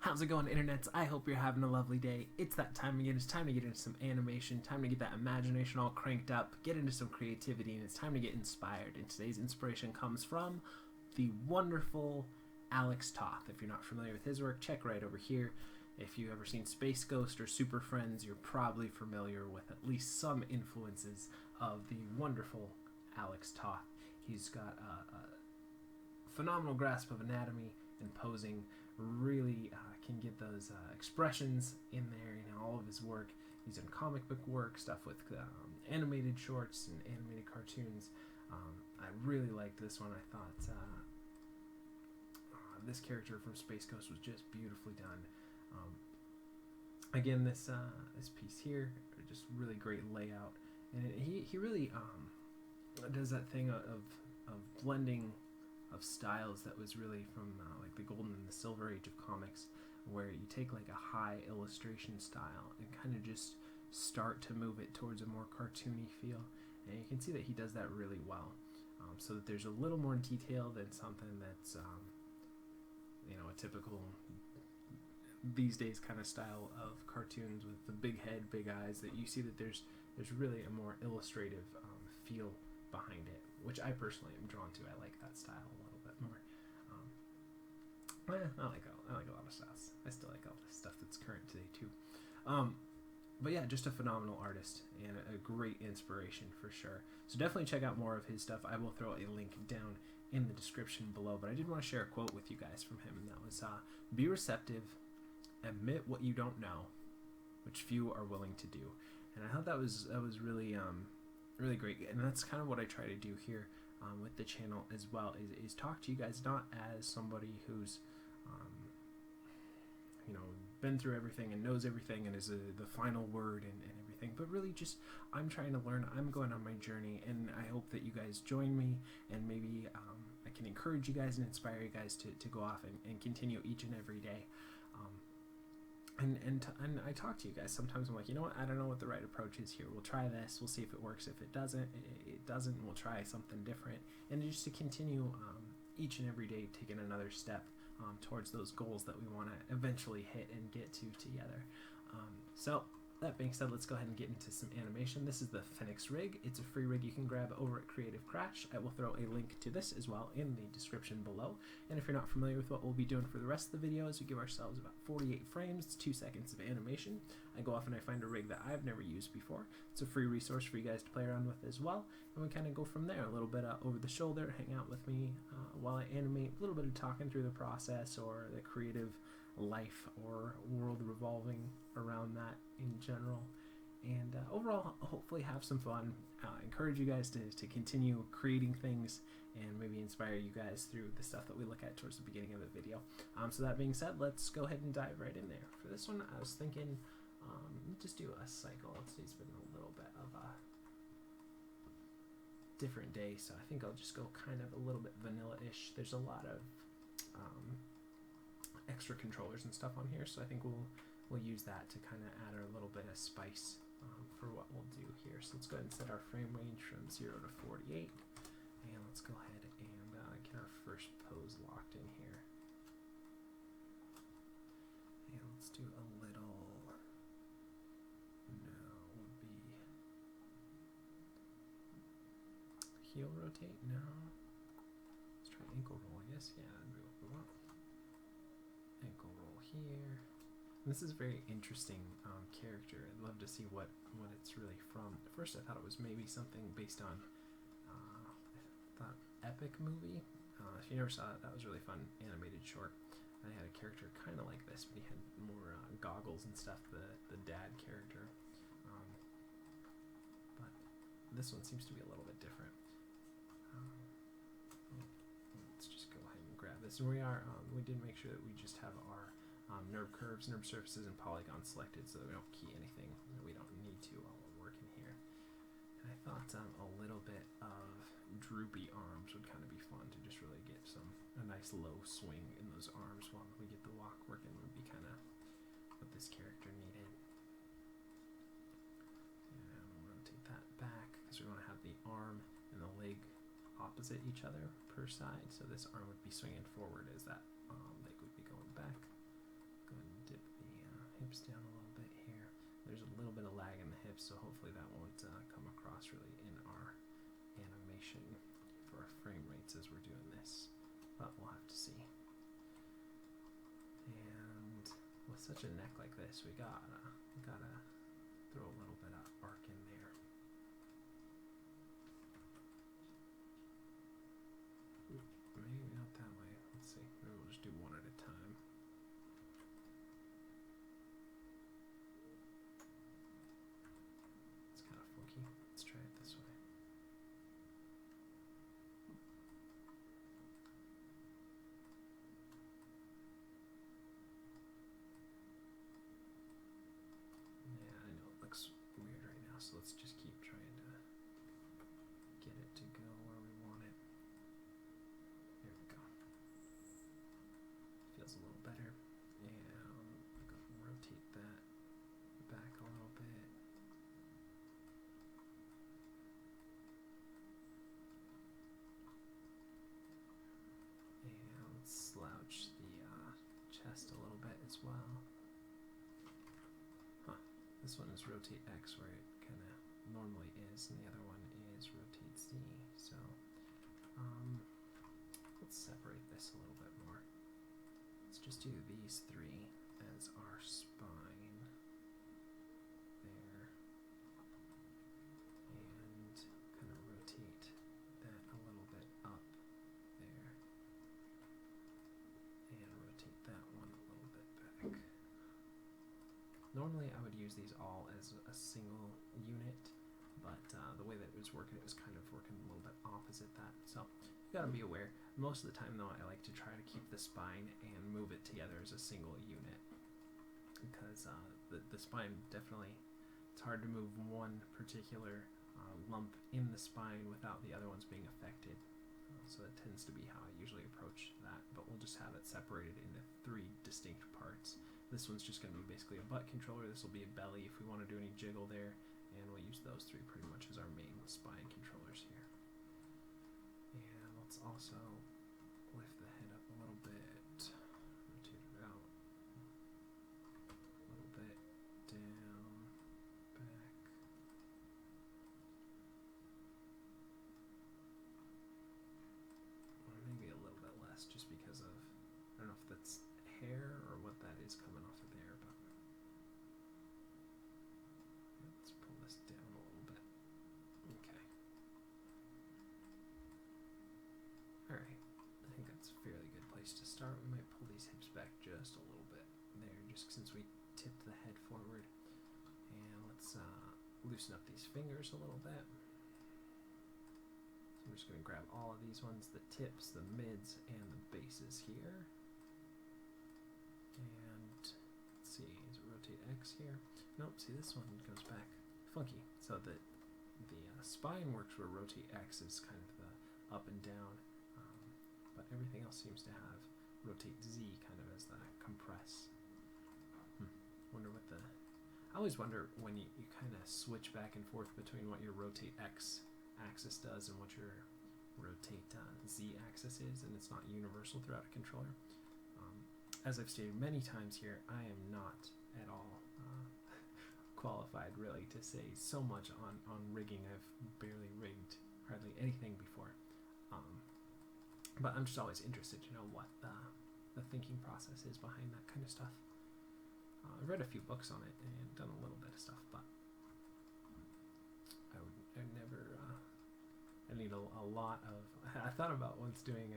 How's it going, internets? I hope you're having a lovely day. It's that time again. It's time to get into some animation, time to get that imagination all cranked up, get into some creativity, and it's time to get inspired. And today's inspiration comes from the wonderful Alex Toth. If you're not familiar with his work, check right over here. If you've ever seen Space Ghost or Super Friends, you're probably familiar with at least some influences of the wonderful Alex Toth. He's got a phenomenal grasp of anatomy and posing, really can get those expressions in there in all of his work. He's done comic book work, stuff with animated shorts and animated cartoons. I really liked this one. I thought this character from Space Ghost was just beautifully done. Again, this piece here, just really great layout, and he really does that thing of blending of styles that was really from like the golden and the silver age of comics, where you take like a high illustration style and kind of just start to move it towards a more cartoony feel, and you can see that he does that really well, so that there's a little more detail than something that's a typical these days kind of style of cartoons with the big head, big eyes. That you see that there's really a more illustrative feel behind it, which I personally am drawn to. I like that style a little bit more. I like a lot of styles. I still like all the stuff that's current today too. But yeah, just a phenomenal artist and a great inspiration for sure. So definitely check out more of his stuff. I will throw a link down in the description below. But I did want to share a quote with you guys from him, and that was, "Be receptive, admit what you don't know, which few are willing to do." And I thought that was really really great, and that's kind of what I try to do here with the channel as well, is talk to you guys not as somebody who's been through everything and knows everything and is the final word and everything, but really just I'm trying to learn. I'm going on my journey, and I hope that you guys join me, and maybe I can encourage you guys and inspire you guys to go off and continue each and every day. And I talk to you guys sometimes. I'm like, you know what, I don't know what the right approach is here. We'll try this, we'll see if it works. If it doesn't, we'll try something different, and just to continue each and every day taking another step towards those goals that we want to eventually hit and get to together. So that being said, let's go ahead and get into some animation. This is the Phoenix rig. It's a free rig you can grab over at Creative Crash. I will throw a link to this as well in the description below. And if you're not familiar with what we'll be doing for the rest of the video, is we give ourselves about 48 frames, 2 seconds of animation. I go off and I find a rig that I've never used before. It's a free resource for you guys to play around with as well. And we kind of go from there, a little bit over the shoulder, hang out with me while I animate, a little bit of talking through the process or the creative life or world revolving around that in general, and overall hopefully have some fun, encourage you guys to continue creating things, and maybe inspire you guys through the stuff that we look at towards the beginning of the video. So that being said, let's go ahead and dive right in there. For this one, I was thinking just do a cycle. Today's been a little bit of a different day, so I think I'll just go kind of a little bit vanilla-ish. There's a lot of extra controllers and stuff on here, so I think we'll use that to kind of add a little bit of spice for what we'll do here. So let's go ahead and set our frame range from 0 to 48, and let's go ahead and get our first pose locked in here. And let's do a little, would be heel rotate, no. Let's try ankle roll, I guess. Yeah, that'd be what we want. Ankle roll here. And this is a very interesting character. I'd love to see what it's really from. At first I thought it was maybe something based on Epic movie. If you never saw it, that was really fun animated short. I had a character kind of like this, but he had more goggles and stuff, the dad character. But this one seems to be a little bit different. Let's just go ahead and grab this. And we did make sure that we just have our nerve curves, nerve surfaces, and polygons selected, so that we don't key anything that we don't need to while we're working here. And I thought a little bit of droopy arms would kind of be fun to just really get a nice low swing in those arms while we get the walk working. Would be kind of what this character needed. And we'll rotate that back because we want to have the arm and the leg opposite each other per side. So this arm would be swinging forward as that leg would be going back. Go hips down a little bit here. There's a little bit of lag in the hips, so hopefully that won't come across really in our animation for our frame rates as we're doing this, but we'll have to see. And with such a neck like this, we gotta throw a little bit of arc in there. Maybe not that way. Let's see. Maybe we'll just do one at a time. It's kind of funky. Let's try it this way. Yeah, I know it looks weird right now, so let's just keep trying to get it to go where we want it. There we go. Feels a little better. And rotate that back a little bit. And let's slouch the chest a little bit as well. Huh. This one is rotate X where it kind of normally is, and the other one is rotate Z. So let's separate this a little bit more. Let's just do these three as our spine there, and kind of rotate that a little bit up there, and rotate that one a little bit back. Normally I would use these all as a single unit, but the way that it was working, it was kind of working a little bit opposite that. So you gotta be aware. Most of the time though, I like to try to keep the spine and move it together as a single unit, because the spine definitely, it's hard to move one particular lump in the spine without the other ones being affected. So that tends to be how I usually approach that, but we'll just have it separated into three distinct parts. This one's just going to be basically a butt controller. This will be a belly if we want to do any jiggle there, and we'll use those three pretty much as our main spine controllers here. And let's also lift the head up a little bit, rotate it out a little bit, down, back. Or maybe a little bit less, just because of, I don't know if that's hair or what that is coming off of there, but let's pull this down a little bit. Okay. Alright, I think that's a fairly good place to start. We might pull these hips back just a little bit there, just since we tipped the head forward. And let's loosen up these fingers a little bit. So I'm just going to grab all of these ones, the tips, the mids, and the bases here. And let's see, is it rotate X here? Nope, see this one goes back funky. So the spine works where rotate X is kind of the up and down, but everything else seems to have rotate Z kind of as the compress. Wonder what the, I always wonder when you kind of switch back and forth between what your rotate X axis does and what your rotate Z axis is, and it's not universal throughout a controller. As I've stated many times here, I am not at all qualified really to say so much on rigging. I've barely rigged hardly anything before, but I'm just always interested to know what the thinking process is behind that kind of stuff. I've read a few books on it and done a little bit of stuff, but I never, I need a lot of, I thought about once doing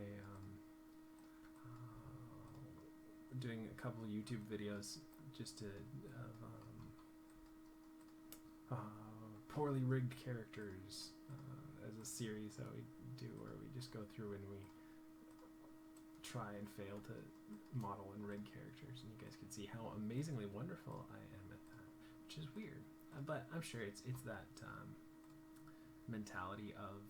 doing a couple of YouTube videos just to poorly rigged characters as a series that we do, where we just go through and we try and fail to model and rig characters, and you guys can see how amazingly wonderful I am at that, which is weird, but I'm sure it's that mentality of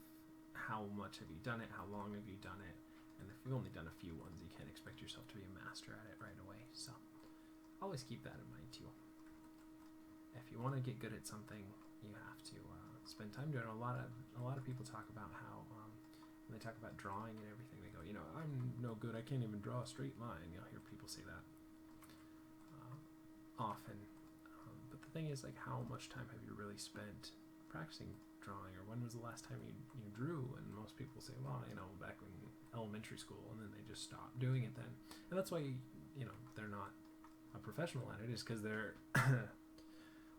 how much have you done it, how long have you done it, and if you've only done a few ones, you can't expect yourself to be a master at it right away. So always keep that in mind too. If you want to get good at something, you have to spend time doing it. A lot of people talk about how when they talk about drawing and everything, they go, you know, I'm no good, I can't even draw a straight line. You'll hear people say that often, thing is, like, how much time have you really spent practicing drawing, or when was the last time you drew? And most people say, well, back in elementary school, and then they just stop doing it then. And that's why, they're not a professional at it, is because their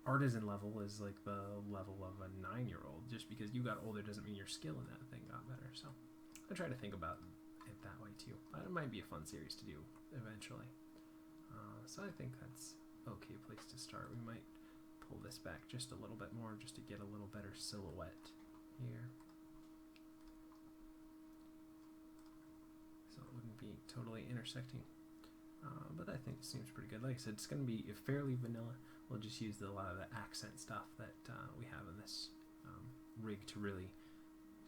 artisan level is like the level of a 9-year-old. Just because you got older doesn't mean your skill in that thing got better. So I try to think about it that way too. It might be a fun series to do eventually. So I think that's okay place to start. We might pull this back just a little bit more just to get a little better silhouette here. So it wouldn't be totally intersecting. But I think it seems pretty good. Like I said, it's going to be fairly vanilla. We'll just use a lot of the accent stuff that we have in this rig to really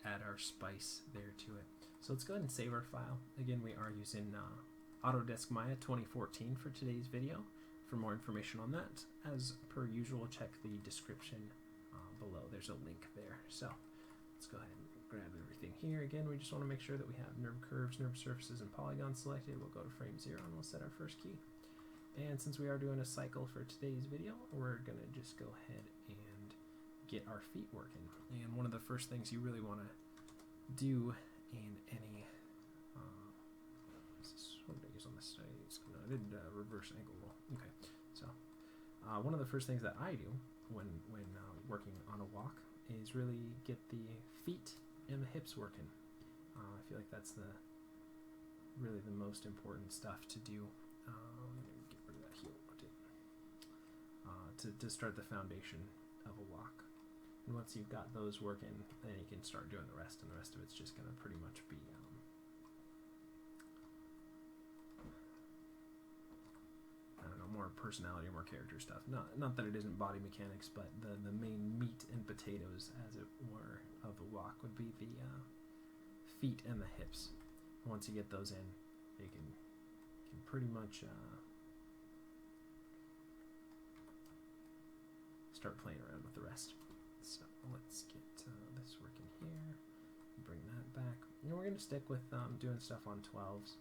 add our spice there to it. So let's go ahead and save our file. Again, we are using Autodesk Maya 2014 for today's video. For more information on that, as per usual, check the description below. There's a link there. So let's go ahead and grab everything here. Again, we just want to make sure that we have NURB curves, NURB surfaces, and polygons selected. We'll go to frame 0 and we'll set our first key. And since we are doing a cycle for today's video, we're going to just go ahead and get our feet working. And one of the first things you really want to do in any what did I use on this side? I did reverse angle roll. Okay, so one of the first things that I do when working on a walk is really get the feet and the hips working. I feel like that's really the most important stuff to do. Get rid of that heel rotate. To start the foundation of a walk. And once you've got those working, then you can start doing the rest, and the rest of it's just going to pretty much be more personality, more character stuff. Not that it isn't body mechanics, but the main meat and potatoes, as it were, of a walk would be the feet and the hips. And once you get those in, you can pretty much start playing around with the rest. So let's get this working here. Bring that back. And we're going to stick with doing stuff on 12s.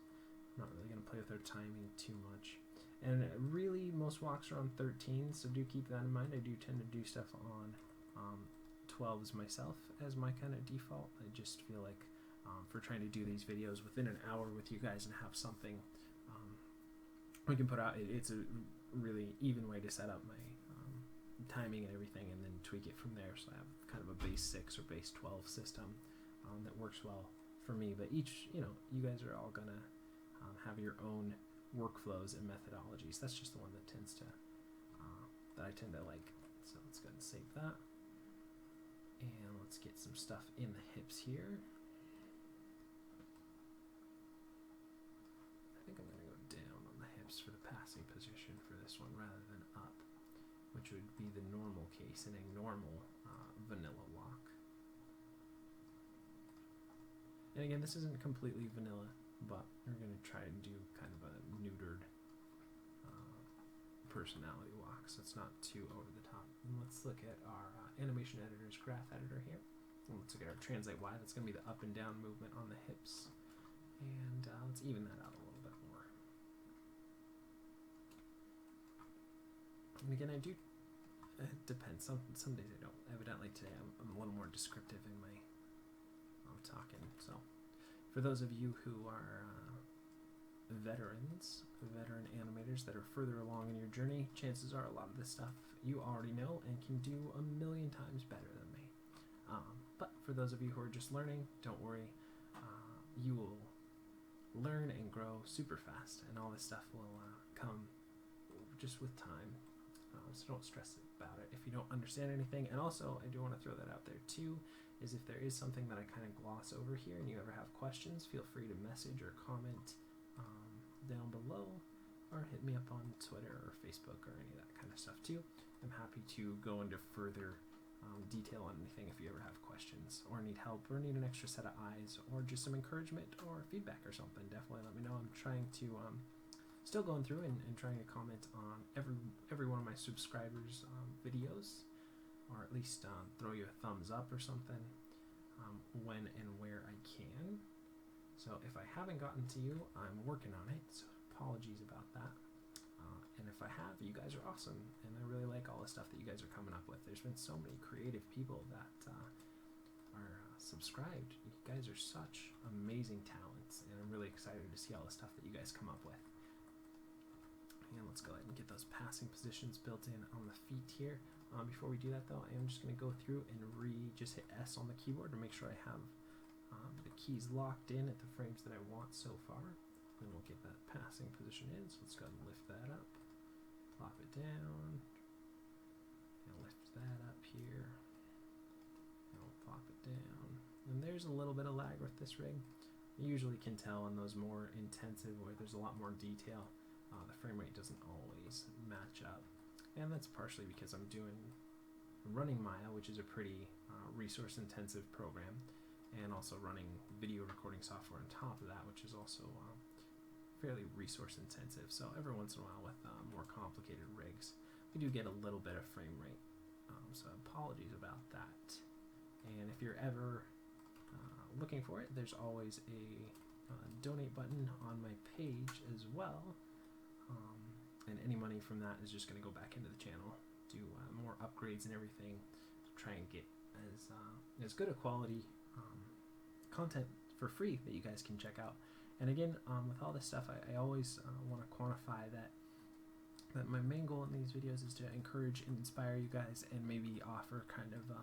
I'm not really going to play with our timing too much. And really, most walks are on 13, so do keep that in mind. I do tend to do stuff on 12s myself as my kind of default. I just feel like for trying to do these videos within an hour with you guys and have something we can put out, it's a really even way to set up my timing and everything, and then tweak it from there. So I have kind of a base 6 or base 12 system that works well for me. But each, you guys are all gonna have your own workflows and methodologies. That's just the one that tends to that I tend to like. So let's go ahead and save that, and let's get some stuff in the hips here. I think I'm going to go down on the hips for the passing position for this one rather than up, which would be the normal case in a normal vanilla walk. And again, this isn't completely vanilla, but we're going to try and do kind of a neutered personality walk, so it's not too over the top. And let's look at our animation editor's graph editor here. And let's look at our translate Y. That's going to be the up and down movement on the hips. And let's even that out a little bit more. And again, I do, it depends. Some days I don't. Evidently today I'm a little more descriptive in my talking. So for those of you who are veteran animators that are further along in your journey, chances are a lot of this stuff you already know and can do a million times better than me. But for those of you who are just learning, don't worry. You will learn and grow super fast, and all this stuff will come just with time. So don't stress about it if you don't understand anything. And also, I do want to throw that out there too, is if there is something that I kind of gloss over here and you ever have questions, feel free to message or comment down below, or hit me up on Twitter or Facebook or any of that kind of stuff too. I'm happy to go into further detail on anything if you ever have questions or need help or need an extra set of eyes or just some encouragement or feedback or something. Definitely let me know. I'm trying to still going through and trying to comment on every one of my subscribers' videos, or at least throw you a thumbs up or something when and where I can. So if I haven't gotten to you, I'm working on it, so apologies about that. And if if I have, you guys are awesome, and I really like all the stuff that you guys are coming up with. There's been so many creative people that are subscribed. You guys are such amazing talents, and I'm really excited to see all the stuff that you guys come up with. And let's go ahead and get those passing positions built in on the feet here. Before we do that though, I'm just going to go through and just hit S on the keyboard to make sure I have the keys locked in at the frames that I want so far. Then we'll get that passing position in, so let's go ahead and lift that up, plop it down, and lift that up here, and we'll plop it down. And there's a little bit of lag with this rig. You usually can tell in those more intensive where there's a lot more detail, the frame rate doesn't always match up. And that's partially because I'm running Maya, which is a pretty resource intensive program, and also running video recording software on top of that, which is also fairly resource intensive. So every once in a while with more complicated rigs, we do get a little bit of frame rate. So apologies about that. And if you're ever looking for it, there's always a donate button on my page as well. And any money from that is just going to go back into the channel, do more upgrades and everything, try and get as good a quality content for free that you guys can check out. And again, with all this stuff, I always want to quantify that my main goal in these videos is to encourage and inspire you guys, and maybe offer kind of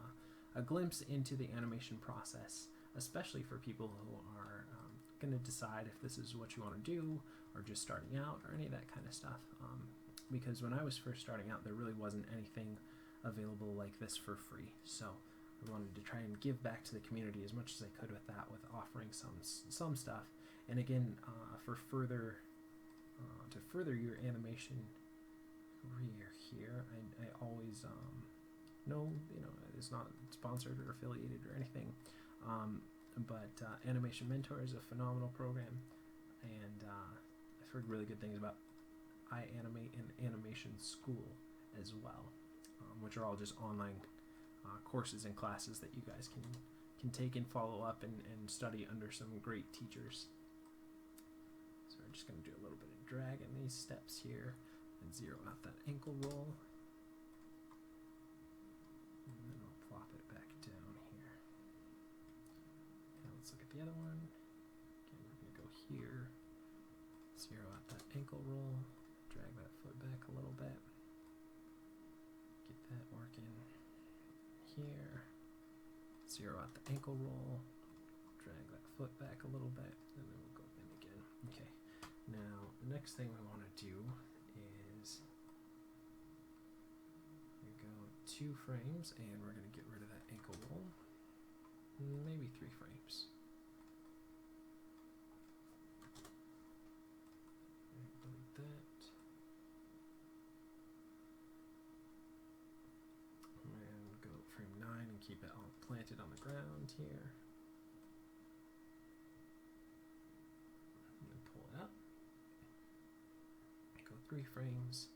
a glimpse into the animation process, especially for people who are going to decide if this is what you want to do, or just starting out, or any of that kind of stuff. Because when I was first starting out, there really wasn't anything available like this for free. So I wanted to try and give back to the community as much as I could with that, with offering some stuff. And again, for further to further your animation career here, I always no, it's not sponsored or affiliated or anything. But Animation Mentor is a phenomenal program, and I've heard really good things about iAnimate and Animation School as well, which are all just online courses and classes that you guys can take and follow up and study under some great teachers. So we're just going to do a little bit of drag in these steps here and zero out that ankle roll. And then I'll plop it back down here. Now let's look at the other one. Again, we're going to go here, zero out that ankle roll, drag that foot back a little bit, get that working here, zero out the ankle roll, drag that foot back a little bit, and then we'll go in again. Okay, now the next thing we want to do is we go 2 frames, and we're going to get rid of that ankle roll, maybe 3 frames. Delete that. And go frame 9 and keep it all planted on the ground here. And then pull it up. Go 3 frames,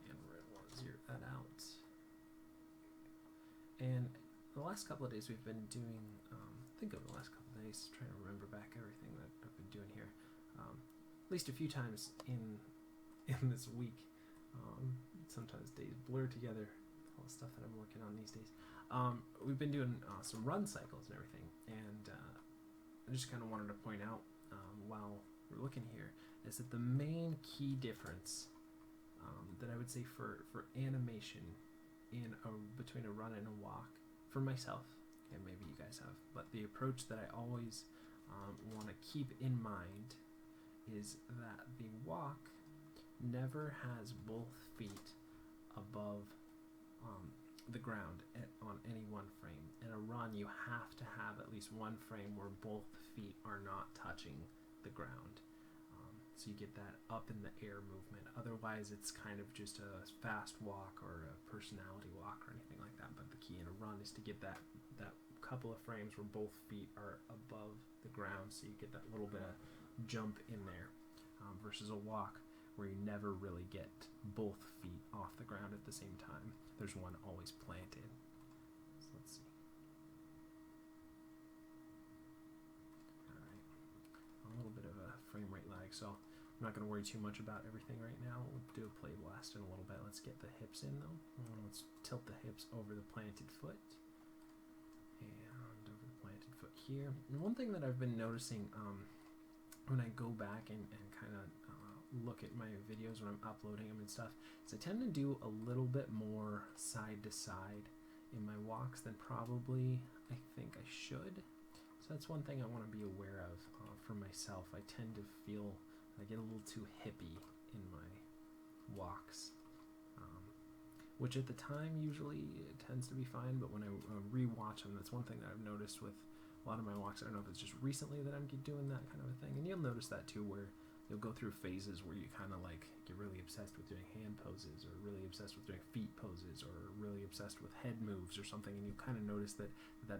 and we're going to want to zero that out. And the last couple of days we've been doing, think of the last couple of days, trying to remember back everything that I've been doing here. At least a few times in this week. Sometimes days blur together, all the stuff that I'm working on these days. We've been doing some run cycles and everything, and I just kind of wanted to point out while we're looking here is that the main key difference that I would say for animation between a run and a walk, for myself, and maybe you guys have, but the approach that I always want to keep in mind is that the walk never has both feet above the ground on any one frame. In a run, you have to have at least one frame where both feet are not touching the ground. So you get that up in the air movement. Otherwise, it's kind of just a fast walk or a personality walk or anything like that. But the key in a run is to get that couple of frames where both feet are above the ground, so you get that little bit of jump in there, versus a walk where you never really get both feet off the ground at the same time. There's one always planted. So let's see. Alright. A little bit of a frame rate lag, so I'm not going to worry too much about everything right now. We'll do a play blast in a little bit. Let's get the hips in though. Let's tilt the hips over the planted foot. And over the planted foot here. And one thing that I've been noticing when I go back and kind of look at my videos when I'm uploading them and stuff, is I tend to do a little bit more side to side in my walks than probably I think I should. So that's one thing I want to be aware of for myself. I tend to feel I get a little too hippie in my walks, which at the time usually it tends to be fine, but when I re-watch them, that's one thing that I've noticed with a lot of my walks. I don't know if it's just recently that I'm doing that kind of a thing, and you'll notice that too, where you'll go through phases where you kind of like get really obsessed with doing hand poses, or really obsessed with doing feet poses, or really obsessed with head moves or something, and you kind of notice that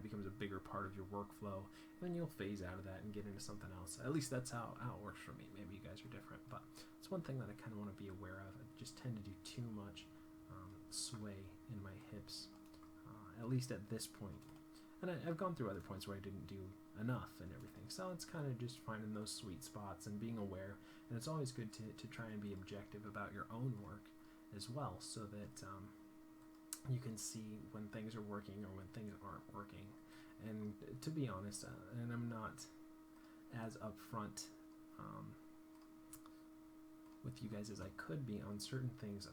becomes a bigger part of your workflow, and then you'll phase out of that and get into something else. At least that's how it works for me. Maybe you guys are different, but it's one thing that I kind of want to be aware of. I just tend to do too much sway in my hips, at least at this point. And I've gone through other points where I didn't do enough and everything. So it's kind of just finding those sweet spots and being aware. And it's always good to try and be objective about your own work as well, so that you can see when things are working or when things aren't working. And to be honest, and I'm not as upfront with you guys as I could be on certain things,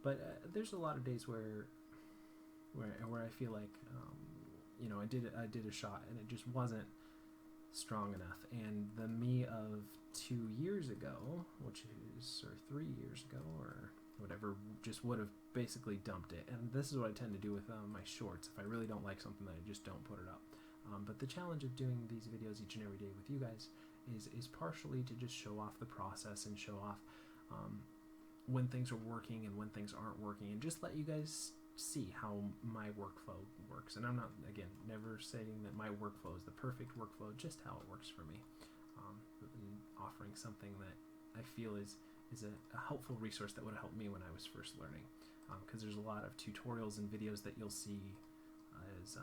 but there's a lot of days where I feel like I did a shot and it just wasn't strong enough, and the me of 2 years ago, which is, or 3 years ago or whatever, just would have basically dumped it. And this is what I tend to do with my shorts. If I really don't like something, then I just don't put it up. But the challenge of doing these videos each and every day with you guys is partially to just show off the process and show off when things are working and when things aren't working, and just let you guys see how my workflow works. And I'm not, again, never saying that my workflow is the perfect workflow, just how it works for me. And offering something that I feel is a helpful resource that would have helped me when I was first learning. Because there's a lot of tutorials and videos that you'll see as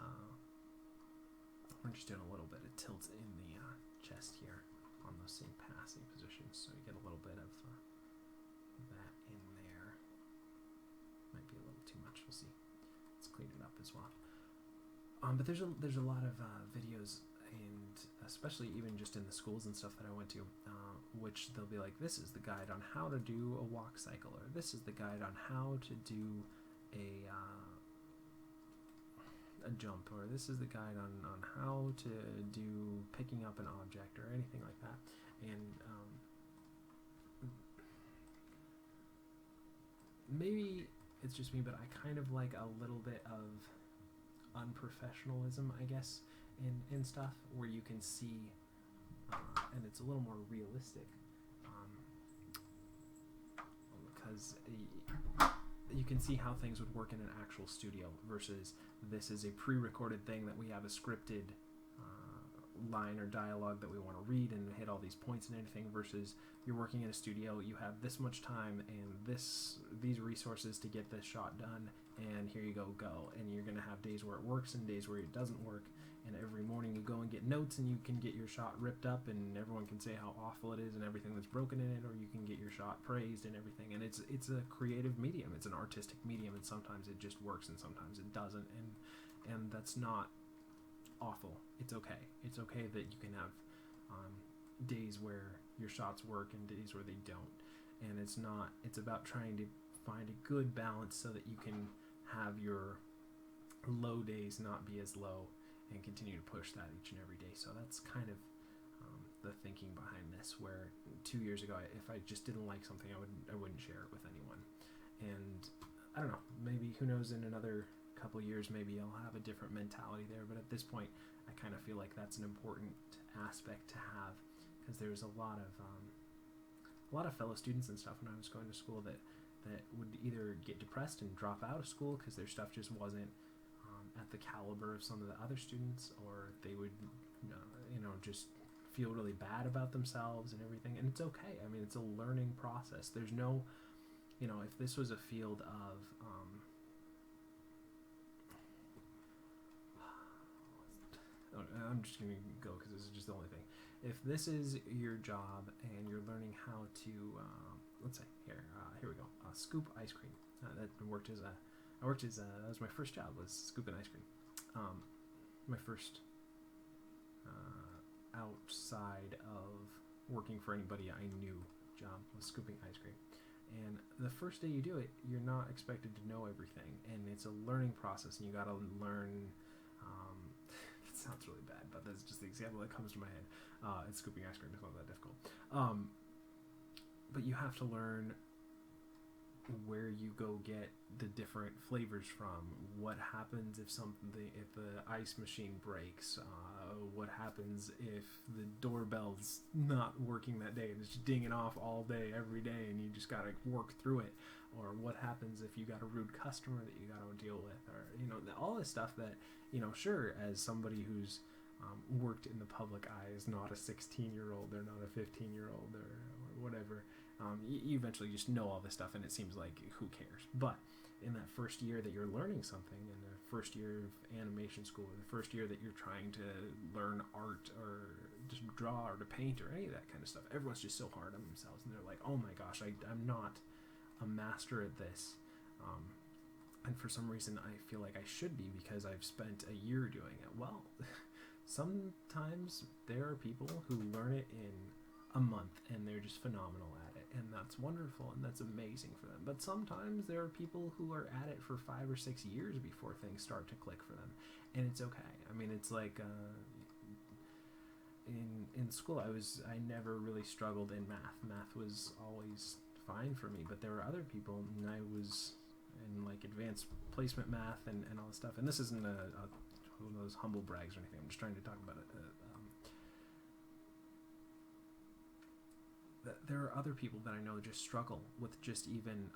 we're just doing a little bit of tilt in the chest here on those same passing positions, so you get a little bit of that in there. Might be a little too much. We'll see. Let's clean it up as well. But there's a lot of videos, and especially even just in the schools and stuff that I went to, which they'll be like, this is the guide on how to do a walk cycle, or this is the guide on how to do a jump, or this is the guide on how to do picking up an object or anything like that. And maybe it's just me, but I kind of like a little bit of unprofessionalism, I guess, in stuff where you can see and it's a little more realistic, because you can see how things would work in an actual studio versus this is a pre-recorded thing that we have a scripted line or dialogue that we want to read and hit all these points and anything, versus you're working in a studio, you have this much time and these resources to get this shot done, and here you go, and you're going to have days where it works and days where it doesn't work, and every morning you go and get notes and you can get your shot ripped up and everyone can say how awful it is and everything that's broken in it, or you can get your shot praised and everything. And it's a creative medium, it's an artistic medium, and sometimes it just works and sometimes it doesn't, and that's not awful. It's okay. It's okay that you can have days where your shots work and days where they don't, and it's about trying to find a good balance so that you can have your low days not be as low and continue to push that each and every day. So that's kind of the thinking behind this, where 2 years ago, if I just didn't like something, I wouldn't share it with anyone. And I don't know, maybe, who knows, in another couple years maybe I'll have a different mentality there, but at this point I kind of feel like that's an important aspect to have, because there's a lot of fellow students and stuff when I was going to school that would either get depressed and drop out of school because their stuff just wasn't at the caliber of some of the other students, or they would just feel really bad about themselves and everything. And it's okay. I mean, it's a learning process. There's no, if this was a field of I'm just going to go because this is just the only thing. if this is your job and you're learning how to, let's say here we go, scoop ice cream. That was my first job, was scooping ice cream. My first outside of working for anybody I knew job was scooping ice cream. And the first day you do it, you're not expected to know everything, and it's a learning process, and you got to learn. It sounds really bad, but that's just the example that comes to my head. It's scooping ice cream. It's not that difficult. But you have to learn where you go get the different flavors from. What happens if the ice machine breaks? What happens if the doorbell's not working that day and it's just dinging off all day, every day, and you just got to work through it? Or what happens if you got a rude customer that you got to deal with? Or, all this stuff that, sure, as somebody who's worked in the public eye, is not a 16-year-old, they're not a 15-year-old or whatever. You eventually just know all this stuff, and it seems like, who cares? But in that first year that you're learning something, in the first year of animation school, or the first year that you're trying to learn art or just draw or to paint or any of that kind of stuff, everyone's just so hard on themselves, and they're like, oh my gosh, I'm not a master at this. And for some reason, I feel like I should be, because I've spent a year doing it. Well, sometimes there are people who learn it in a month and they're just phenomenal at it, and that's wonderful and that's amazing for them. But sometimes there are people who are at it for 5 or 6 years before things start to click for them, and it's okay. I mean, it's like in school, I never really struggled in math. Math was always fine for me, but there were other people, and I was in like advanced placement math and all this stuff. And this isn't one of those humble brags or anything. I'm just trying to talk about it. There are other people that I know just struggle with just even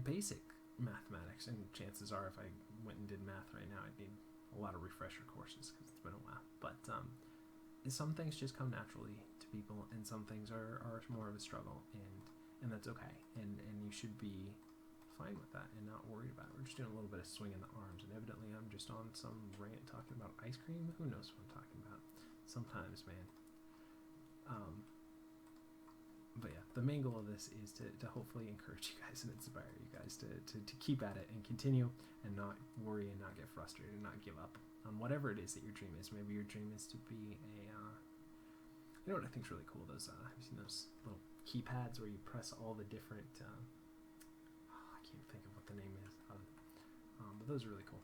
basic mathematics, and chances are if I went and did math right now, I'd need a lot of refresher courses because it's been a while. But some things just come naturally to people, and some things are more of a struggle, and that's okay, and you should be fine with that and not worried about it. We're just doing a little bit of swinging the arms, and evidently I'm just on some rant talking about ice cream. Who knows what I'm talking about sometimes, man. But yeah, the main goal of this is to hopefully encourage you guys and inspire you guys to keep at it and continue, and not worry and not get frustrated and not give up on whatever it is that your dream is. Maybe your dream is to be you know what I think is really cool? Those have you seen those little keypads where you press all the different I can't think of what the name is, but those are really cool.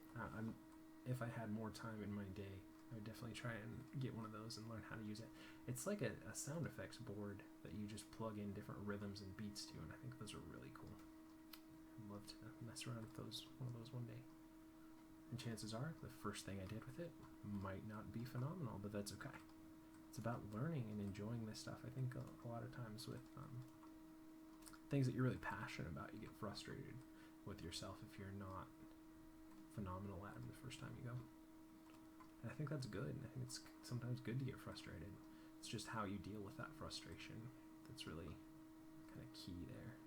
If I had more time in my day, I would definitely try and get one of those and learn how to use it. It's like a sound effects board that you just plug in different rhythms and beats to, and I think those are really cool. I'd love to mess around with one of those one day. And chances are, the first thing I did with it might not be phenomenal, but that's okay. It's about learning and enjoying this stuff. I think a lot of times with things that you're really passionate about, you get frustrated with yourself if you're not phenomenal at them the first time you go. And I think that's good. I think it's sometimes good to get frustrated. It's just how you deal with that frustration that's really kind of key there.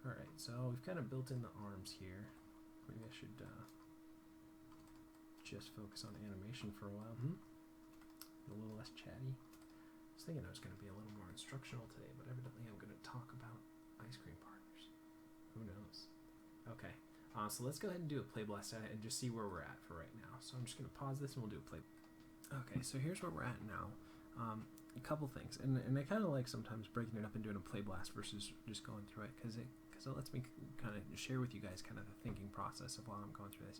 Alright, so we've kind of built in the arms here. Maybe I should just focus on animation for a while. A little less chatty. I was thinking I was going to be a little more instructional today, but evidently I'm going to talk about ice cream parlors. Who knows? Okay. So let's go ahead and do a play blast at it and just see where we're at for right now. So I'm just going to pause this and we'll do a play. Okay, so here's where we're at now. A couple things, and I kind of like sometimes breaking it up and doing a play blast versus just going through it, because it lets me kind of share with you guys kind of the thinking process of while I'm going through this.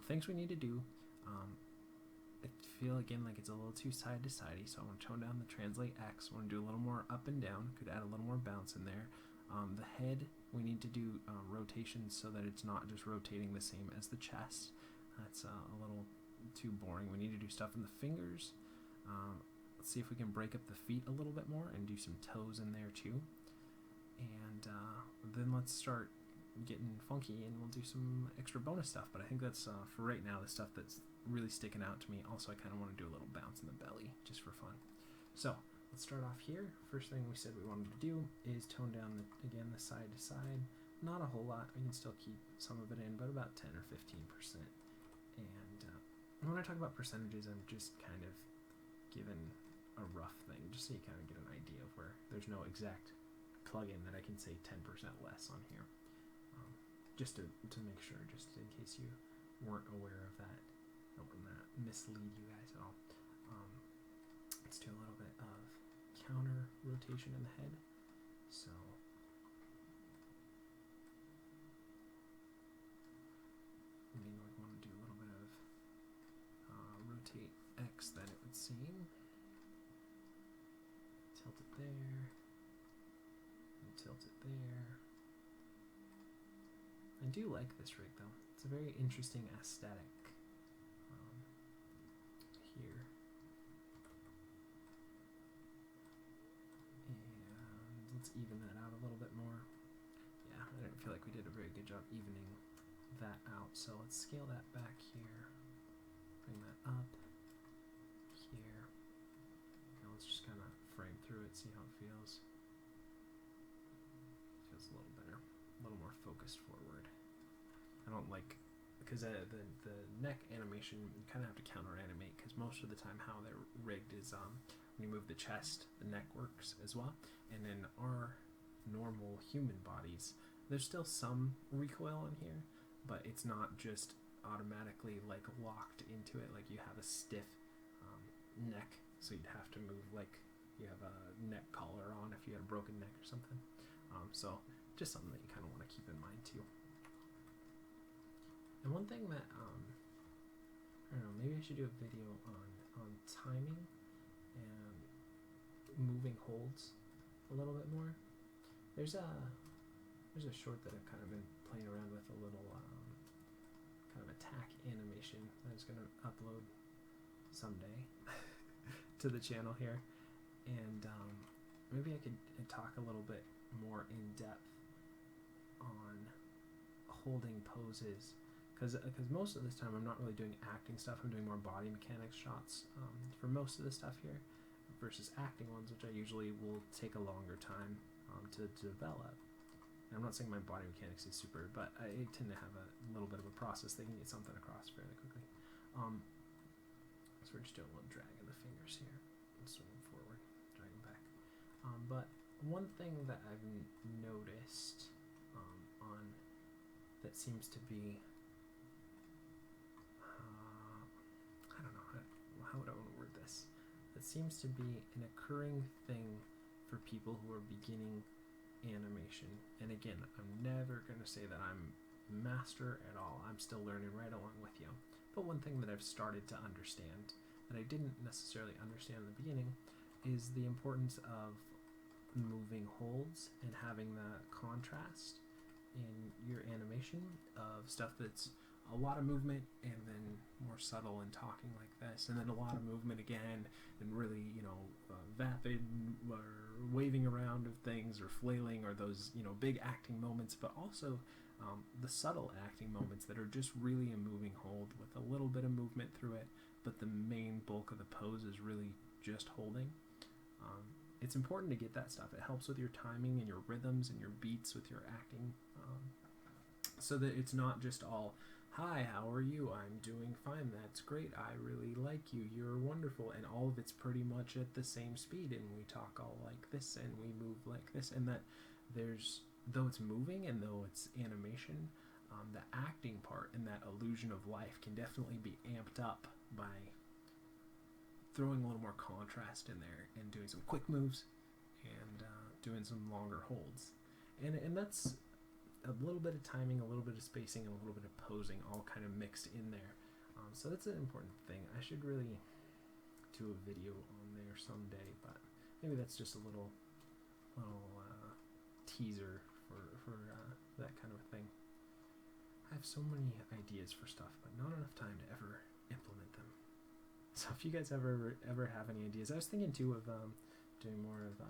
Things we need to do. I feel again like it's a little too side to sidey, so I want to tone down the translate X. I want to do a little more up and down. Could add a little more bounce in there. The head, we need to do rotations so that it's not just rotating the same as the chest. That's a little too boring. We need to do stuff in the fingers. Let's see if we can break up the feet a little bit more and do some toes in there too. And then let's start getting funky, and we'll do some extra bonus stuff. But I think that's for right now the stuff that's really sticking out to me. Also, I kind of want to do a little bounce in the belly just for fun. So let's start off here. First thing we said we wanted to do is tone down the side to side. Not a whole lot. We can still keep some of it in, but about 10 or 15%. And when I talk about percentages, I'm just kind of given a rough thing, just so you kind of get an idea of where there's no exact plugin that I can say 10% less on here. Just to make sure, just in case you weren't aware of that. I don't want that mislead you guys at all. Let's do a little bit of counter rotation in the head. So maybe we want to do a little bit of rotate X, then it would seem. Tilt it there, and tilt it there. I do like this rig though. It's a very interesting aesthetic here. And let's even that out a little bit more. Yeah, I didn't feel like we did a very good job evening that out. So let's scale that back here. Bring that up here. Now let's just kind of frame through it, see how it feels. Feels a little better, a little more focused forward. I don't like, because the neck animation, you kind of have to counter animate, because most of the time how they're rigged is when you move the chest, the neck works as well. And in our normal human bodies, there's still some recoil in here, but it's not just automatically like locked into it, like you have a stiff neck, so you'd have to move like you have a neck collar on if you had a broken neck or something. So just something that you kind of want to keep in mind too. And one thing that, I don't know, maybe I should do a video on timing and moving holds a little bit more. There's a short that I've kind of been playing around with, a little kind of attack animation that I was going to upload someday to the channel here. And maybe I could talk a little bit more in depth on holding poses. Because most of this time I'm not really doing acting stuff, I'm doing more body mechanics shots for most of the stuff here, versus acting ones, which I usually will take a longer time to develop. And I'm not saying my body mechanics is super, but I tend to have a little bit of a process that can get something across fairly quickly. So we're just doing a little drag of the fingers here, and swinging forward, dragging back. But one thing that I've noticed on that seems to be, I don't know, how would I want to word this? That seems to be an occurring thing for people who are beginning animation. And again, I'm never going to say that I'm master at all. I'm still learning right along with you. But one thing that I've started to understand that I didn't necessarily understand in the beginning is the importance of moving holds and having the contrast in your animation of stuff that's a lot of movement and then more subtle and talking like this, and then a lot of movement again and really, vapid or waving around of things or flailing, or those, big acting moments, but also the subtle acting moments that are just really a moving hold with a little bit of movement through it, but the main bulk of the pose is really just holding. It's important to get that stuff. It helps with your timing and your rhythms and your beats with your acting, so that it's not just all, hi, how are you? I'm doing fine. That's great. I really like you. You're wonderful. And all of it's pretty much at the same speed, and we talk all like this and we move like this, and that there's, though it's moving and though it's animation, the acting part and that illusion of life can definitely be amped up by throwing a little more contrast in there and doing some quick moves and doing some longer holds. And that's a little bit of timing, a little bit of spacing, and a little bit of posing all kind of mixed in there. So that's an important thing. I should really do a video on there someday, but maybe that's just a little teaser for that kind of thing. I have so many ideas for stuff, but not enough time to ever implement them. So if you guys ever have any ideas, I was thinking too of doing more of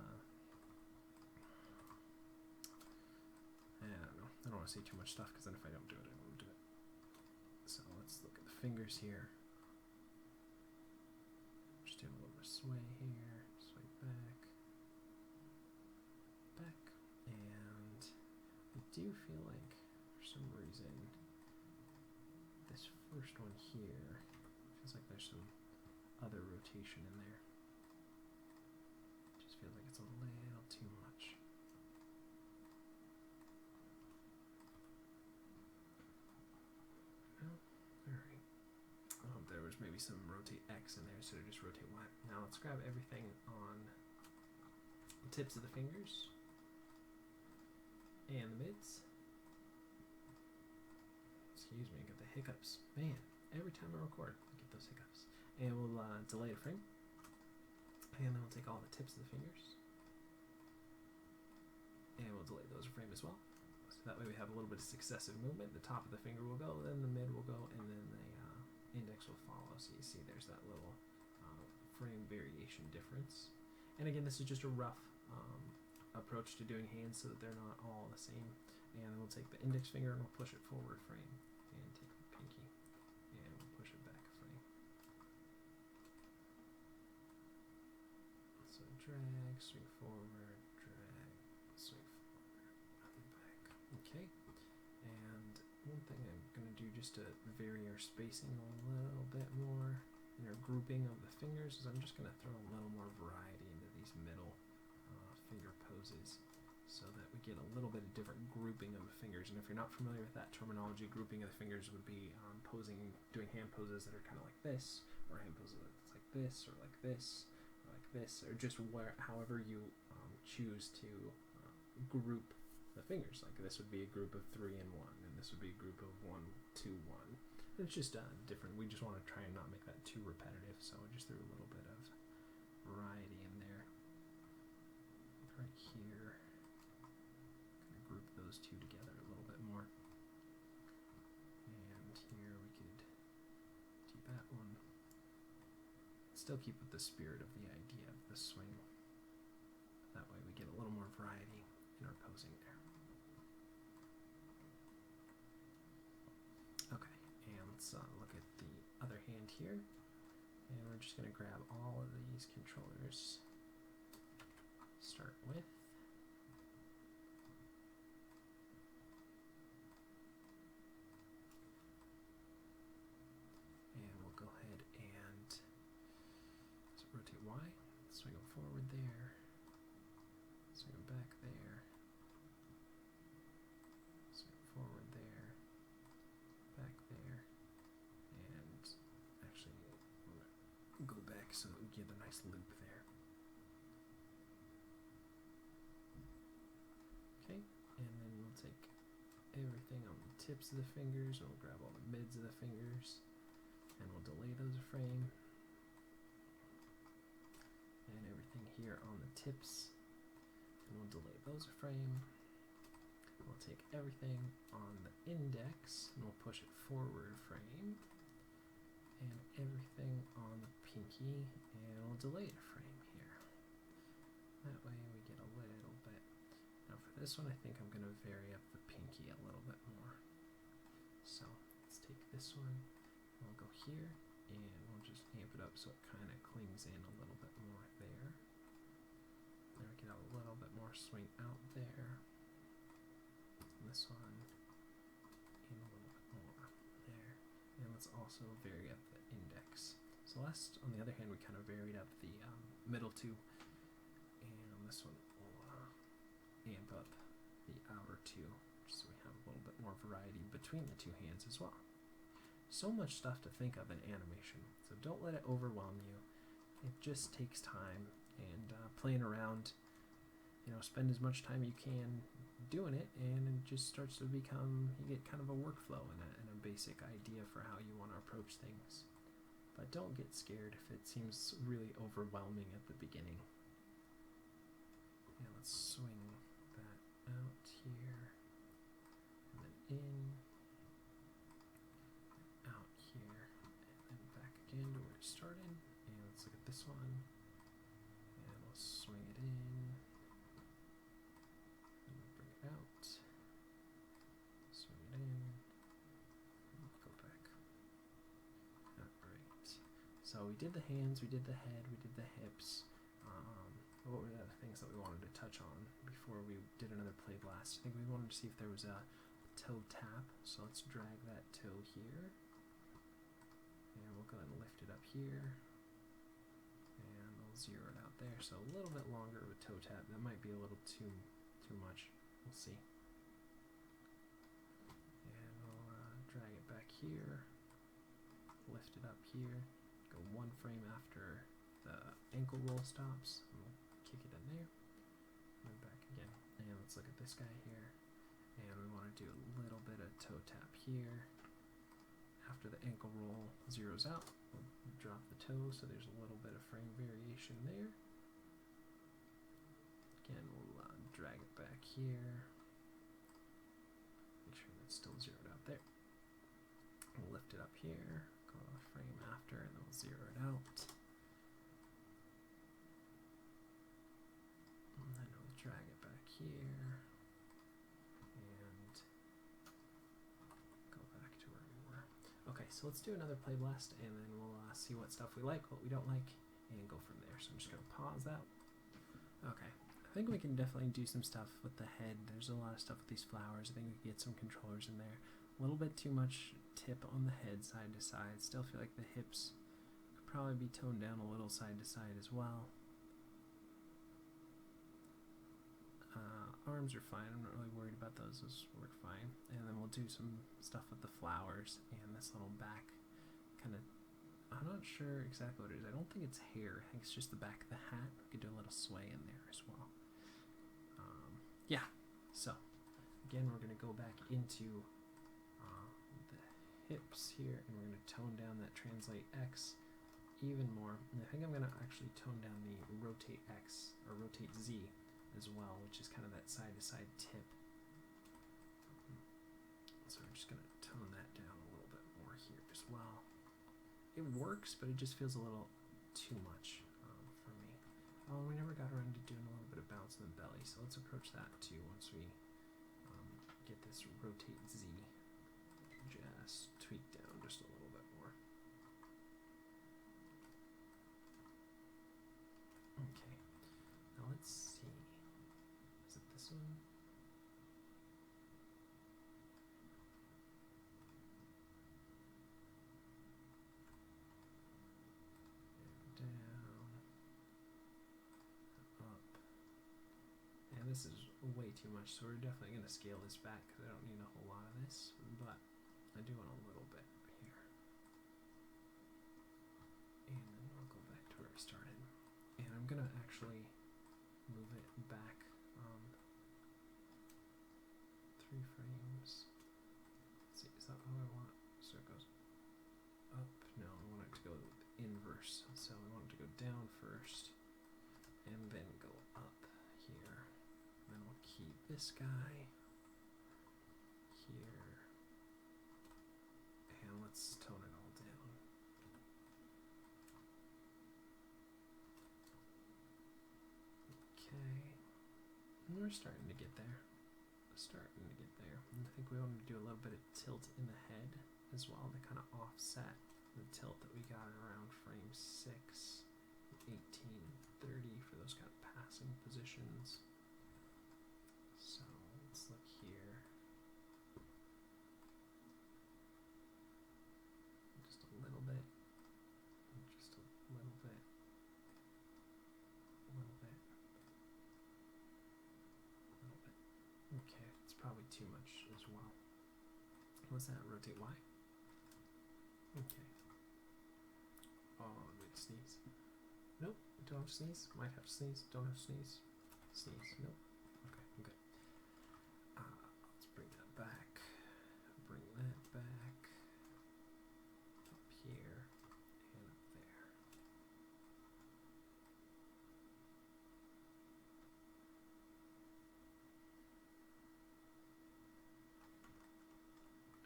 I don't want to say too much stuff, because then if I don't do it, I won't do it. So let's look at the fingers here. Just doing a little bit of sway here, sway back, and I do feel like, for some reason, this first one here feels like there's some other rotation in there. some rotate X in there instead of just rotate Y. Now let's grab everything on the tips of the fingers and the mids. Excuse me, I got the hiccups. Man, every time I record, I get those hiccups. And we'll delay a frame. And then we'll take all the tips of the fingers. And we'll delay those a frame as well. So that way we have a little bit of successive movement. The top of the finger will go, then the mid will go, and then the index will follow. So you see there's that little frame variation difference. And again, this is just a rough approach to doing hands so that they're not all the same. And then we'll take the index finger and we'll push it forward a frame. And take the pinky and we'll push it back a frame. So drag, swing forward, drag, swing forward, and back. Okay. And one thing I'm going to do just to vary our spacing a little bit more in our grouping of the fingers is I'm just going to throw a little more variety into these middle finger poses so that we get a little bit of different grouping of the fingers. And if you're not familiar with that terminology, grouping of the fingers would be doing hand poses that are kind of like this, or hand poses that's like this, or like this, or like this, or just however you choose to group the fingers. Like this would be a group of 3 and 1, and this would be a group of 1, 2, 1. It's just different. We just want to try and not make that too repetitive, so I just threw a little bit of variety in there. Right here, kind of group those two together a little bit more. And here we could do that one. Still keep with the spirit of the idea of the swing. That way we get a little more variety in our posing there. Okay, and let's look at the other hand here. And we're just going to grab all of these controllers. Start with. And we'll go ahead and rotate Y, swing them forward there, swing them back there, swing forward there, back there, and actually go back so that we get a nice loop there. Okay, and then we'll take everything on the tips of the fingers, and we'll grab all the mids of the fingers, and we'll delay those a frame. And everything here on the tips, and we'll delay those a frame. We'll take everything on the index, and we'll push it forward a frame. And everything on the pinky, and we'll delay it a frame here. That way we get a little bit. Now for this one, I think I'm going to vary up the pinky a little bit more. So let's take this one, and we'll go here, and we'll just amp it up so it kind of clings in a little bit more there. There we get a little bit more swing out there. And this one, and a little bit more there. And let's also vary up the index. So last, on the other hand, we kind of varied up the middle two, and on this one we'll amp up the outer two, just so we have a little bit more variety between the two hands as well. So much stuff to think of in animation, so don't let it overwhelm you. It just takes time and playing around. You know, spend as much time you can doing it, and it just starts to become, you get kind of a workflow and a basic idea for how you want to approach things. But don't get scared if it seems really overwhelming at the beginning. Yeah, let's swing that out here, and then in, out here, and then back again to where it started. And let's look at this one, and we'll swing it in, and bring it out, swing it in, and go back. Alright, so we did the hands, we did the head, we did the hips. What were the other things that we wanted to touch on before we did another play blast? I think we wanted to see if there was a toe tap, so let's drag that toe here, and we'll go ahead and lift it up here, and we'll zero it out there. So a little bit longer with toe tap. That might be a little too much. We'll see. And we'll drag it back here, lift it up here, Go one frame after the ankle roll stops. And we'll kick it in there. And then back again. And let's look at this guy here. And we want to do a little bit of toe tap here. After the ankle roll zeroes out, we'll drop the toe, so there's a little bit of frame variation there. Again, we'll drag it back here. Make sure that's still zeroed out there. We'll lift it up here, go a frame after, and then we'll zero it out. And then we'll drag it back here. And go back to where we were. Okay, so let's do another play blast, and then we'll see what stuff we like, what we don't like, and go from there. So I'm just going to pause that. Okay, I think we can definitely do some stuff with the head. There's a lot of stuff with these flowers. I think we can get some controllers in there. A little bit too much tip on the head side to side. Still feel like the hips could probably be toned down a little side to side as well. Arms are fine. I'm not really worried about those. Those work fine. And then we'll do some stuff with the flowers and this little back kind of, I'm not sure exactly what it is. I don't think it's hair. I think it's just the back of the hat. We could do a little sway in there as well. Yeah, so again, we're going to go back into the hips here, and we're going to tone down that translate X even more. And I think I'm going to actually tone down the rotate X, or rotate Z as well, which is kind of that side-to-side tip. So we're just going to tone that down a little bit more here as well. It works, but it just feels a little too much for me. Oh, we never got around to doing a little bit of bounce in the belly, so let's approach that too once we get this rotate Z just tweaked down just a little bit more. Okay, now let's see. Is it this one? Down, up, and this is way too much, so we're definitely going to scale this back because I don't need a whole lot of this, but I do want a little bit here. And then we'll go back to where we started, and I'm going to actually move it back 3 frames. Let's see, is that how I want? So it goes up. No, I want it to go inverse, so we want it to go down first and then go up here. And then we'll keep this guy here, and let's tone it all down. Okay, and we're starting to get there. And I think we want to do a little bit of tilt in the head as well to kind of offset the tilt that we got around frame 6, 18, 30 for those kind of passing positions. So let's look here. Just a little bit. Just a little bit. A little bit. A little bit. Okay, it's probably too much as well. What's that? Rotate Y? Okay. Oh, wait, sneeze. Nope, don't have to sneeze. Might have to sneeze. Don't have to sneeze. Sneeze. Nope. Okay, I'm good. Let's bring that back. Bring that back. Up here and up there.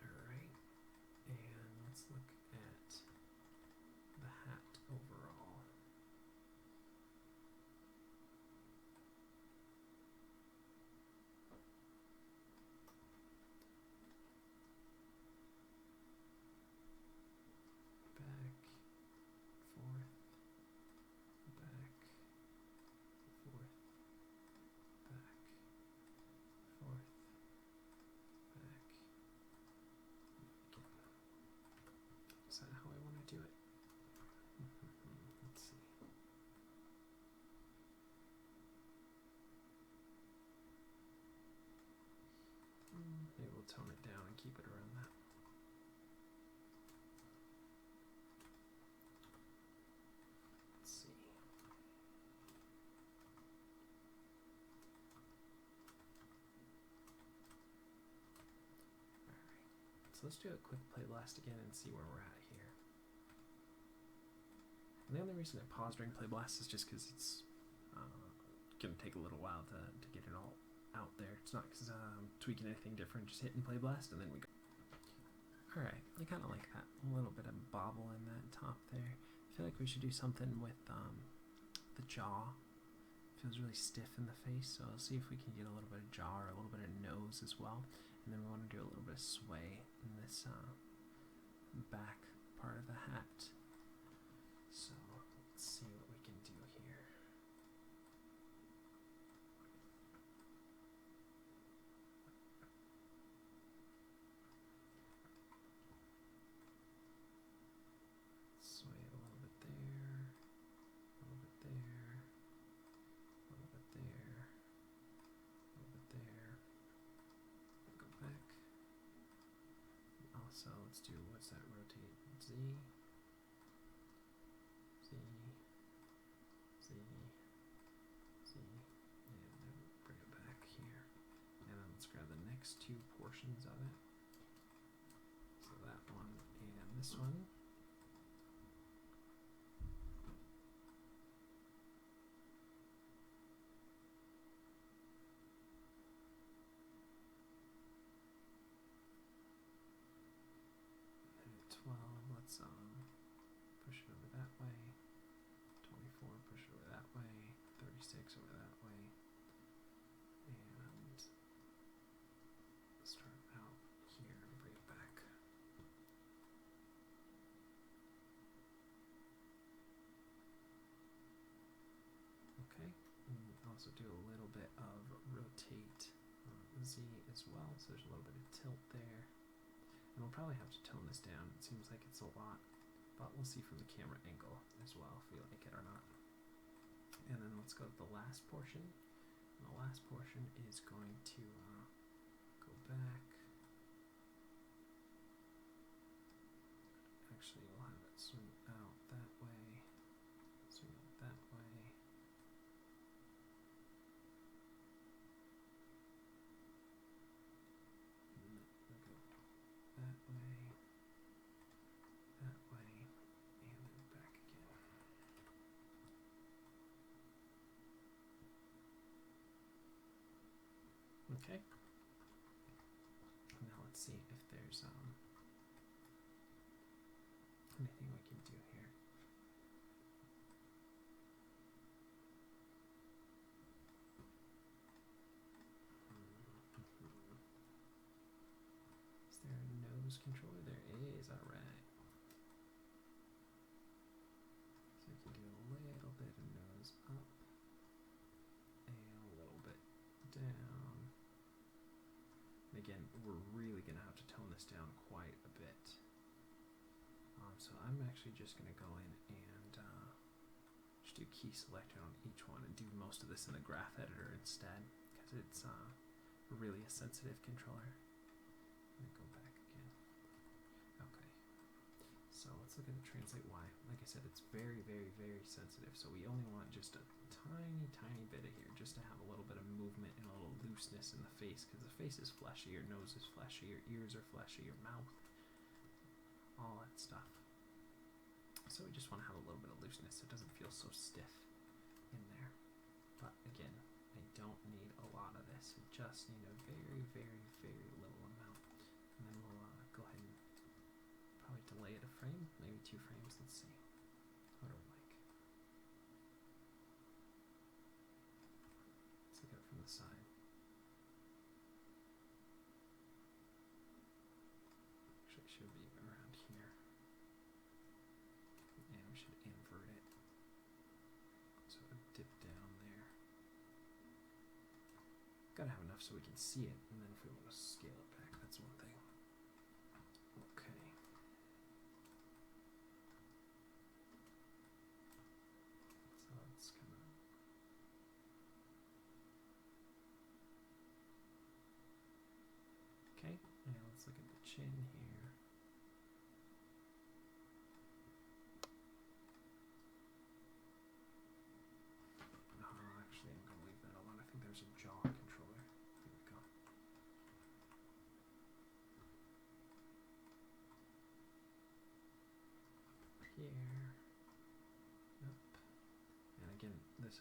Alright. And let's look at the hat overall. Back, forth, back, forth, back, forth, back. Is that how I want to do it? Let's see. Maybe we'll tone it down and keep it around that. So let's do a quick play blast again and see where we're at here. And the only reason I paused during play blast is just because it's going to take a little while to get it all out there. It's not because I'm tweaking anything different, just hitting play blast and then we go. Alright, I kind of like that. A little bit of bobble in that top there. I feel like we should do something with the jaw. Feels really stiff in the face, so I'll see if we can get a little bit of jaw or a little bit of nose as well. And then we want to do a little bit of sway in this back part of the hat. So let's see what we can do here. Sway a little bit there, a little bit there, a little bit there, a little bit there. Go back. Also, let's do, what's that, rotate Z, Z, Z, Z, and then bring it back here. And then let's grab the next two portions of it. So that one and this one. Let's push it over that way. 24, push it over that way. 36 over that way. And start out here and bring it back. Okay, and also do a little bit of rotate Z as well, so there's a little bit of tilt there. And we'll probably have to tone this down. It seems like it's a lot, but we'll see from the camera angle as well if we like it or not. And then let's go to the last portion. And the last portion is going to go back. Actually, we'll have it swing out that way, swing out that way. That way, and then back again. Okay. Now let's see if there's anything we can do here. Is there a nose controller? There is, alright. So we can do a little bit of nose up and a little bit down. And again, we're really going to have to tone this down quite a bit. So I'm actually just going to go in and just do key selector on each one and do most of this in the graph editor instead, because it's really a sensitive controller. Let me go back again. Okay, so let's look at the translate Y. Like I said, it's very, very, very sensitive, so we only want just a tiny, tiny bit of here, just to have a little bit of movement and a little looseness in the face, because the face is fleshy, your nose is fleshy, your ears are fleshy, your mouth, all that stuff. So we just want to have a little bit of looseness so it doesn't feel so stiff in there. But again, I don't need a lot of this. I just need a very, very, very little amount. And then we'll go ahead and probably delay it a frame, maybe 2 frames. Let's see. What do we like? Let's look at it from the side. Actually, it should be around here. And we should invert it. So it would dip down there. Gotta have enough so we can see it, and then if we want to scale it back, that's one thing. Okay. So let's come on. Okay, and let's look at the chin here. Actually, I'm going to leave that alone. I think there's a jaw controller. There we go.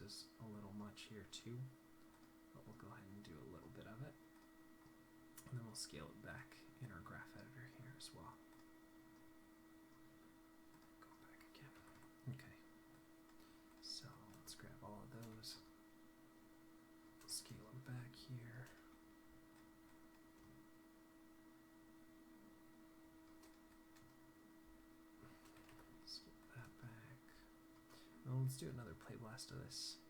this is a little much here too, but we'll go ahead and do a little bit of it. And then we'll scale it back in our graph editor here as well. Go back again. Okay. So let's grab all of those. Scale them back here. Scale that back. Well, let's do another play blast of this.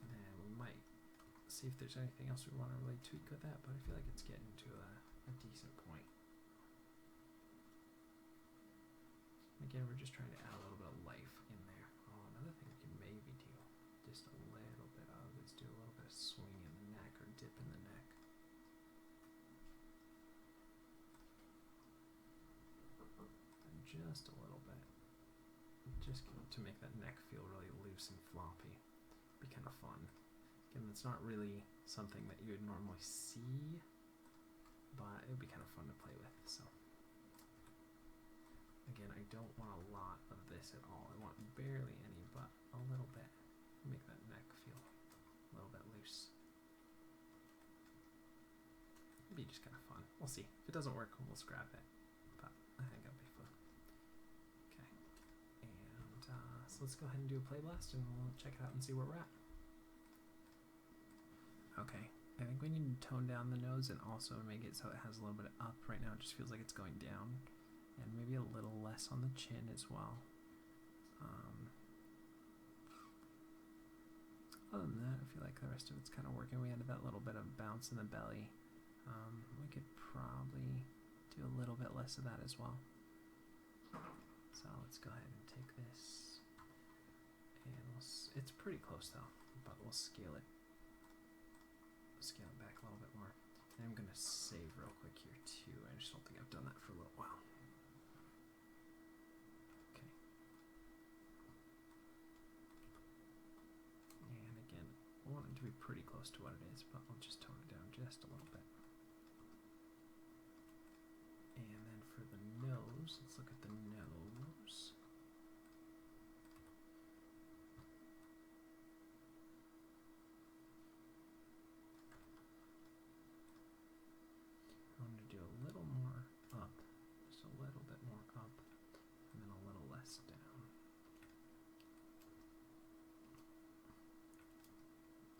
And then we might see if there's anything else we want to really tweak with that, but I feel like it's getting to a decent point. Again, we're just trying to add a little bit of life in there. Oh, another thing we can maybe do just a little bit of is do a little bit of swing in the neck or dip in the neck. And just a little bit. Just to make that neck feel really loose and floppy. Be kind of fun. Again, it's not really something that you would normally see, but it would be kind of fun to play with. So again, I don't want a lot of this at all. I want barely any, but a little bit. Make that neck feel a little bit loose. It'd be just kind of fun. We'll see. If it doesn't work, we'll scrap it, but I think it'll be fun. Okay, and so let's go ahead and do a play blast, and we'll check it out and see where we're at. Okay, I think we need to tone down the nose and also make it so it has a little bit of up. Right now it just feels like it's going down, and maybe a little less on the chin as well. Other than that, I feel like the rest of it's kind of working. We added that little bit of bounce in the belly. We could probably do a little bit less of that as well. So let's go ahead and take this, and it's pretty close though, but we'll scale it. Scale it back a little bit more. And I'm going to save real quick here too. I just don't think I've done that for a little while. Okay. And again, I want it to be pretty close to what it is, but I'll just tone it down just a little bit. And then for the nose, let's look at the nose.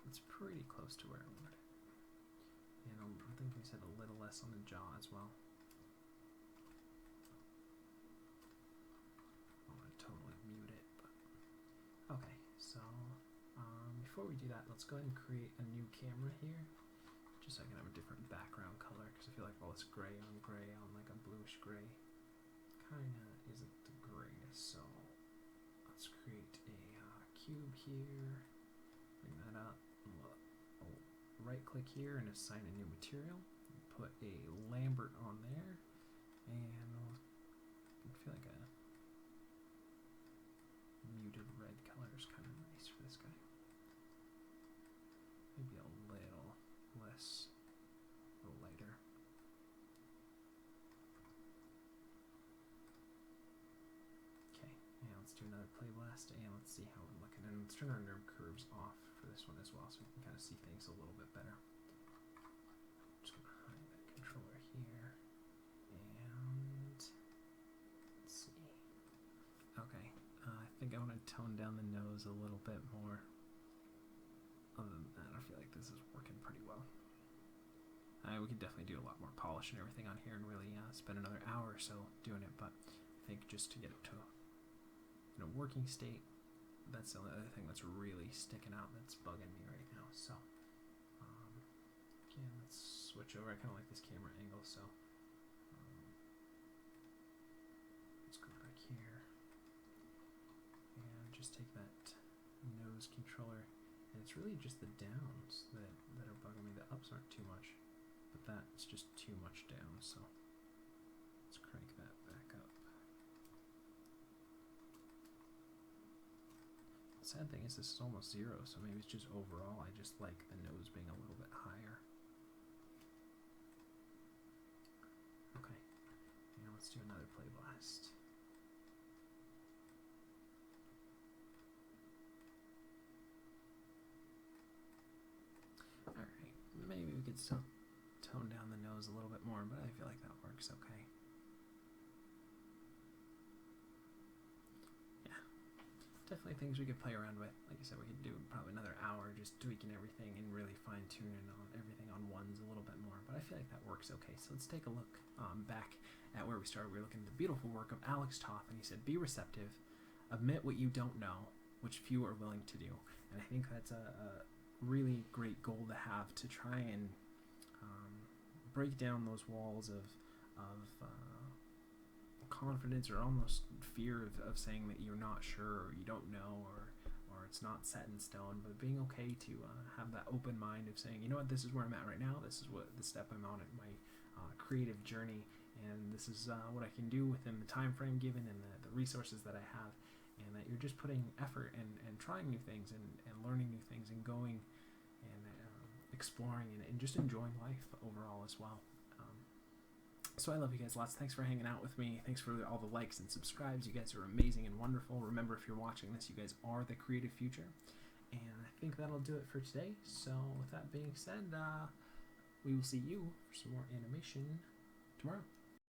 It's pretty close to where I wanted it. And I think we said a little less on the jaw as well. I want to totally mute it, but okay. So before we do that, let's go ahead and create a new camera here, just so I can have a different background color, because I feel like all this gray on like a bluish gray kind of isn't the greatest. So let's create a cube here. Bring that up. Right click here and assign a new material. Put a Lambert on there, and I feel like a muted red color is kind of nice for this guy. Maybe a little less, a little lighter. Okay, and let's do another play blast, and let's see how we're looking. And let's turn our nerve curves off for this one as well, so we can kind of see things a little bit better. Just gonna hide that controller here, and let's see. Okay, I think I want to tone down the nose a little bit more. Other than that, I feel like this is working pretty well. We could definitely do a lot more polish and everything on here, and really spend another hour or so doing it. But I think just to get it to a working state, that's the other thing that's really sticking out, that's bugging me right now. So again, let's switch over. I kind of like this camera angle, so let's go back here and just take that nose controller, and it's really just the downs that are bugging me. The ups aren't too much, but that's just too much down, so let's crank that back up. Sad thing is this is almost 0, so maybe it's just overall I just like the nose being a little bit higher. Okay, now let's do another play blast. still tone down the nose a little bit more, but I feel like that works okay. Yeah, definitely things we could play around with. Like I said, we could do probably another hour just tweaking everything and really fine-tuning on everything on ones a little bit more, but I feel like that works okay. So let's take a look back at where we started. We were looking at the beautiful work of Alex Toth, and he said, be receptive, admit what you don't know, which few are willing to do. And I think that's a really great goal to have, to try and break down those walls of confidence, or almost fear of saying that you're not sure, or you don't know, or it's not set in stone, but being okay to have that open mind of saying, you know what, this is where I'm at right now, this is what the step I'm on in my creative journey, and this is what I can do within the time frame given and the resources that I have, and that you're just putting effort and trying new things and learning new things and going and exploring and just enjoying life overall as well. So I love you guys lots. Thanks for hanging out with me. Thanks for all the likes and subscribes. You guys are amazing and wonderful. Remember, if you're watching this, you guys are the creative future. And I think that'll do it for today. So with that being said, we will see you for some more animation tomorrow.